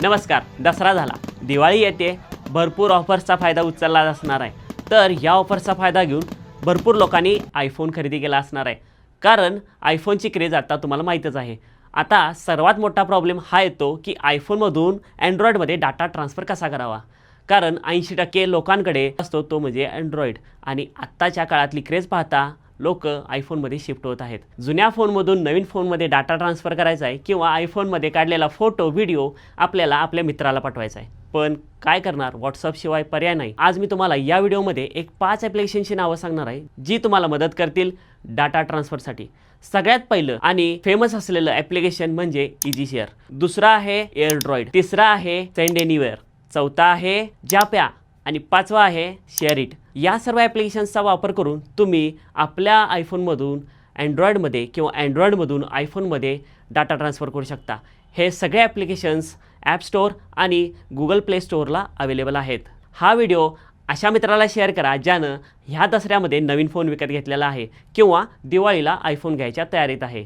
नमस्कार. दसरा झाला, दिवाळी येते, भरपूर ऑफर्सचा फायदा उचलला असणार आहे. तर या ऑफर्सचा फायदा घेऊन भरपूर लोकांनी आयफोन खरेदी केला असणार आहे. कारण आयफोनची क्रेज आता तुम्हाला माहीतच आहे. आता सर्वात मोठा प्रॉब्लेम हा येतो की आयफोनमधून अँड्रॉईडमध्ये डाटा ट्रान्सफर कसा करावा. कारण 80% लोकांकडे असतो तो म्हणजे अँड्रॉईड. आणि आत्ताच्या काळातली क्रेज पाहता लोक आयफोनमध्ये शिफ्ट होत आहेत. जुन्या फोनमधून नवीन फोनमध्ये डाटा ट्रान्सफर करायचा आहे किंवा आयफोनमध्ये काढलेला फोटो व्हिडिओ आपल्याला आपल्या मित्राला पाठवायचा आहे. पण काय करणार, व्हॉट्सअपशिवाय पर्याय नाही. आज मी तुम्हाला या व्हिडिओमध्ये एक 5 ॲप्लिकेशनची नावं सांगणार आहे जी तुम्हाला मदत करतील डाटा ट्रान्सफरसाठी. सगळ्यात पहिलं आणि फेमस असलेलं ॲप्लिकेशन म्हणजे इझीशेअर. दुसरा आहे एअरड्रॉईड. तिसरा आहे सेंड एनीवेअर. चौथा आहे जाप्या आणि पाचवा आहे शेअर इट. या सर्व ॲप्लिकेशन्सचा वापर करून तुम्ही आपल्या आयफोनमधून अँड्रॉईडमध्ये किंवा अँड्रॉईडमधून आयफोनमध्ये डाटा ट्रान्सफर करू शकता. हे सगळे ॲप्लिकेशन्स ॲप स्टोअर आणि गुगल प्ले स्टोअरला अवेलेबल आहेत. हा व्हिडिओ अशा मित्राला शेअर करा ज्यानं ह्या दसऱ्यामध्ये नवीन फोन विकत घेतलेला आहे किंवा दिवाळीला आयफोन घ्यायच्या तयारीत आहे.